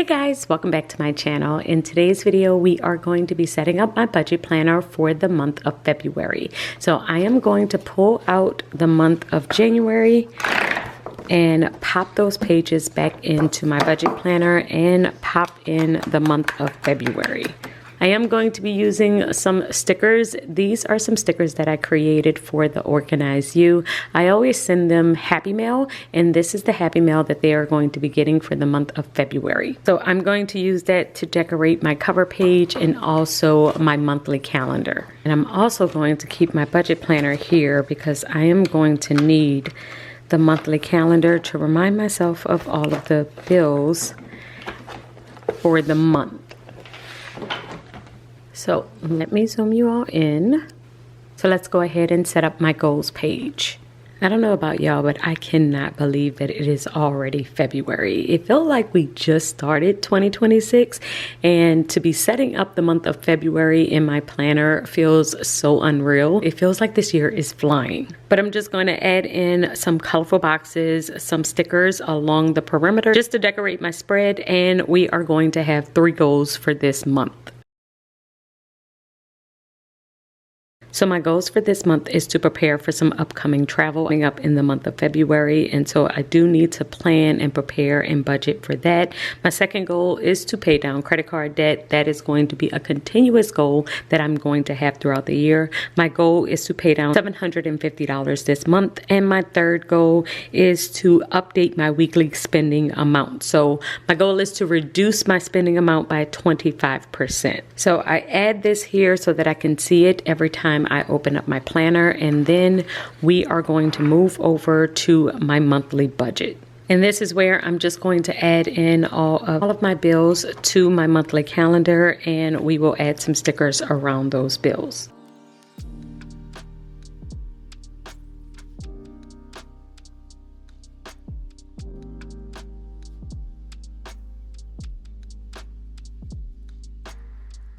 Guys, welcome back to my channel. In today's video, we are going to be setting up my budget planner for the month of February. So I am going to pull out the month of January and pop those pages back into my budget planner and pop in the month of February. I am going to be using some stickers. These are some stickers that I created for the Organize You. I always send them Happy Mail, and this is the Happy Mail that they are going to be getting for the month of February. So I'm going to use that to decorate my cover page and also my monthly calendar. And I'm also going to keep my budget planner here because I am going to need the monthly calendar to remind myself of all of the bills for the month. So let me zoom you all in. So let's go ahead and set up my goals page. I don't know about y'all, but I cannot believe that it is already February. It felt like we just started 2026, and to be setting up the month of February in my planner feels so unreal. It feels like this year is flying. But I'm just going to add in some colorful boxes, some stickers along the perimeter just to decorate my spread, and we are going to have 3 goals for this month. So my goals for this month is to prepare for some upcoming travel coming up in the month of February. And so I do need to plan and prepare and budget for that. My second goal is to pay down credit card debt. That is going to be a continuous goal that I'm going to have throughout the year. My goal is to pay down $750 this month. And my third goal is to update my weekly spending amount. So my goal is to reduce my spending amount by 25%. So I add this here so that I can see it every time I open up my planner, and then we are going to move over to my monthly budget. And this is where I'm just going to add in all of my bills to my monthly calendar, and we will add some stickers around those bills.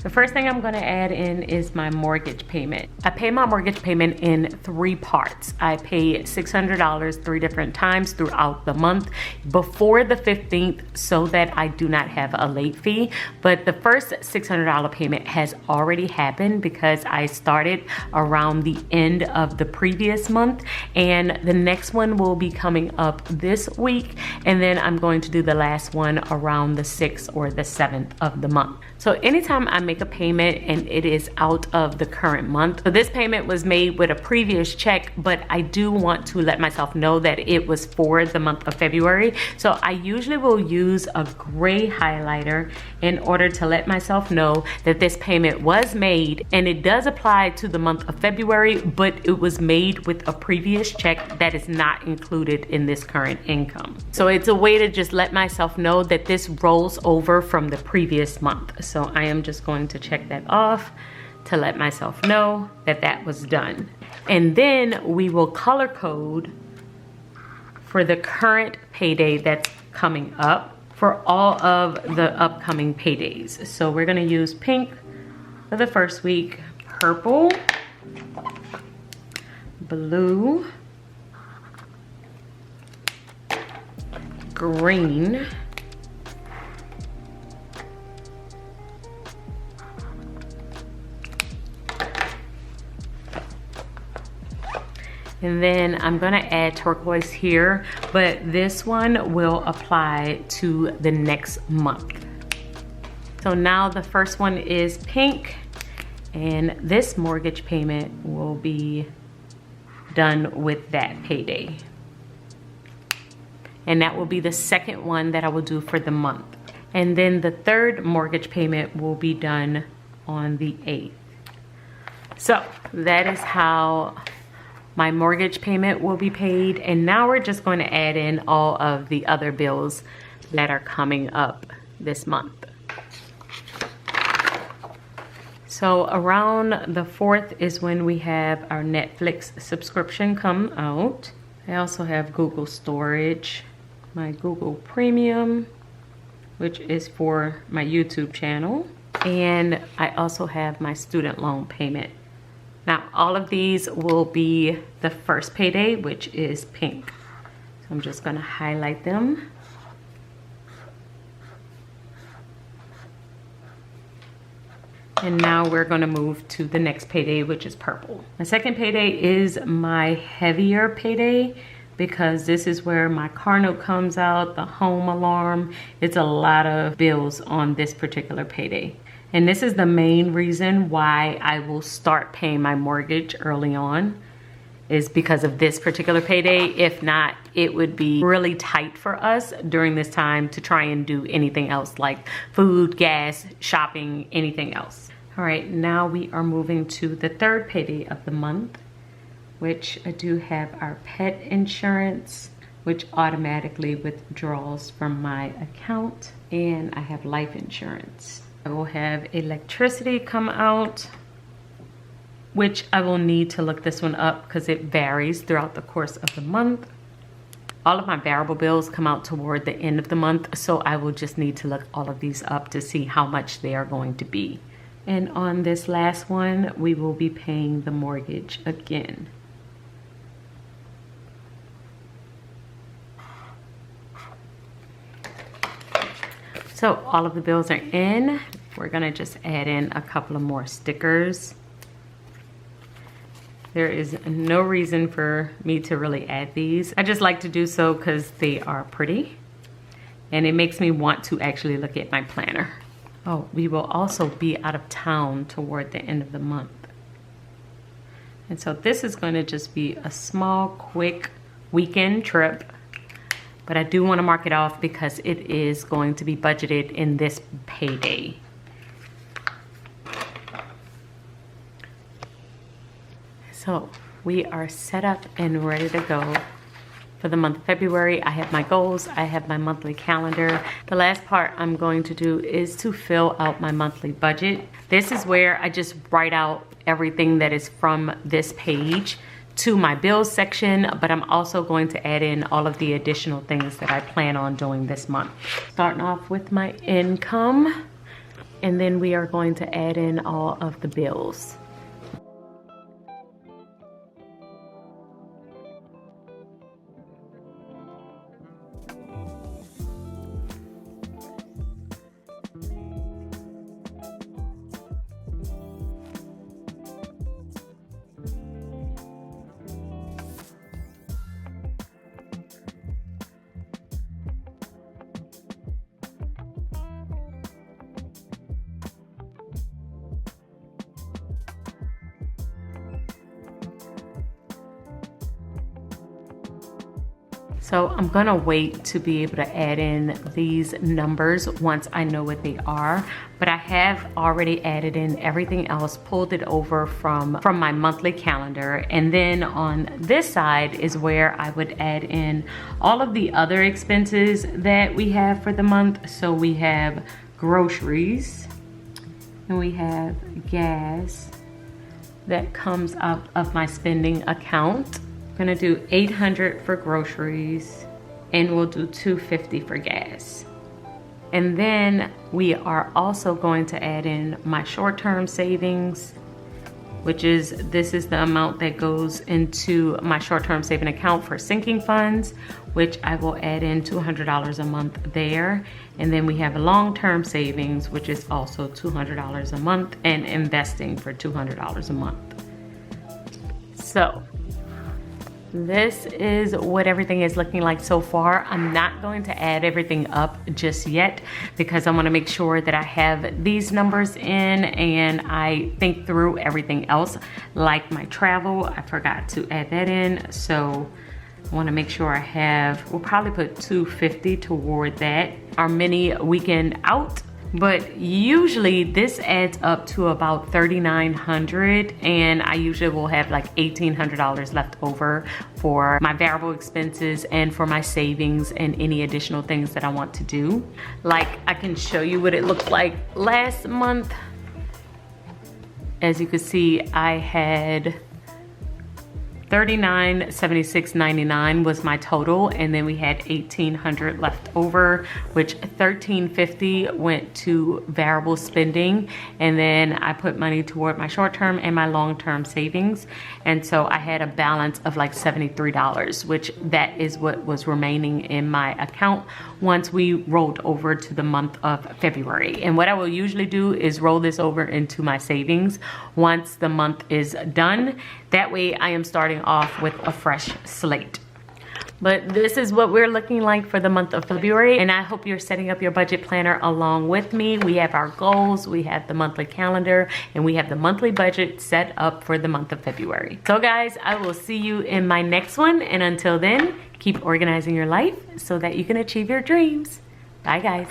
The first thing I'm going to add in is my mortgage payment. I pay my mortgage payment in 3 parts. I pay $600 3 different times throughout the month before the 15th so that I do not have a late fee. But the first $600 payment has already happened because I started around the end of the previous month, and the next one will be coming up this week, and then I'm going to do the last one around the 6th or the 7th of the month. So anytime I make a payment and it is out of the current month, so this payment was made with a previous check, but I do want to let myself know that it was for the month of February. So I usually will use a gray highlighter in order to let myself know that this payment was made, and it does apply to the month of February, but it was made with a previous check that is not included in this current income. So it's a way to just let myself know that this rolls over from the previous month. So I am just going to check that off to let myself know that that was done. And then we will color code for the current payday that's coming up for all of the upcoming paydays. So we're gonna use pink for the first week, purple, blue, green, and then I'm gonna add turquoise here, but this one will apply to the next month. So now the first one is pink, and this mortgage payment will be done with that payday. And that will be the second one that I will do for the month. And then the third mortgage payment will be done on the 8th. So that is how my mortgage payment will be paid. And now we're just going to add in all of the other bills that are coming up this month. So around the 4th is when we have our Netflix subscription come out. I also have Google Storage, my Google Premium, which is for my YouTube channel. And I also have my student loan payment. Now, all of these will be the first payday, which is pink. So I'm just gonna highlight them. And now we're gonna move to the next payday, which is purple. My second payday is my heavier payday because this is where my car note comes out, the home alarm. It's a lot of bills on this particular payday. And this is the main reason why I will start paying my mortgage early on, is because of this particular payday. If not, it would be really tight for us during this time to try and do anything else like food, gas, shopping, anything else. All right, now we are moving to the third payday of the month, which I do have our pet insurance, which automatically withdraws from my account, and I have life insurance. I will have electricity come out, which I will need to look this one up because it varies throughout the course of the month. All of my variable bills come out toward the end of the month, so I will just need to look all of these up to see how much they are going to be. And on this last one, we will be paying the mortgage again. So all of the bills are in. We're gonna just add in a couple of more stickers. There is no reason for me to really add these. I just like to do so because they are pretty and it makes me want to actually look at my planner. Oh, we will also be out of town toward the end of the month. And so this is gonna just be a small, quick weekend trip. But I do want to mark it off because it is going to be budgeted in this payday. So we are set up and ready to go for the month of February. I have my goals, I have my monthly calendar. The last part I'm going to do is to fill out my monthly budget. This is where I just write out everything that is from this page to my bills section, but I'm also going to add in all of the additional things that I plan on doing this month. Starting off with my income, and then we are going to add in all of the bills. So I'm gonna wait to be able to add in these numbers once I know what they are, but I have already added in everything else, pulled it over from my monthly calendar. And then on this side is where I would add in all of the other expenses that we have for the month. So we have groceries and we have gas that comes out of my spending account. Gonna do 800 for groceries and we'll do 250 for gas. And then we are also going to add in my short-term savings, which is, this is the amount that goes into my short-term saving account for sinking funds, which I will add in $200 a month there. And then we have long-term savings, which is also $200 a month, and investing for $200 a month. So this is what everything is looking like so far. I'm not going to add everything up just yet because I want to make sure that I have these numbers in and I think through everything else, like my travel. I forgot to add that in, so I want to make sure I have, we'll probably put 250 toward that. Our mini weekend out. But usually this adds up to about $3,900, and I usually will have like $1,800 left over for my variable expenses and for my savings and any additional things that I want to do. Like, I can show you what it looked like last month. As you can see, I had $39.76.99 was my total, and then we had $1,800 left over, which $13.50 went to variable spending, and then I put money toward my short-term and my long-term savings, and so I had a balance of like $73, which that is what was remaining in my account once we rolled over to the month of February. And what I will usually do is roll this over into my savings once the month is done. That way I am starting off with a fresh slate. But this is what we're looking like for the month of February, and I hope you're setting up your budget planner along with me. We have our goals, we have the monthly calendar, and we have the monthly budget set up for the month of February. So guys, I will see you in my next one, and until then, keep organizing your life so that you can achieve your dreams. Bye guys.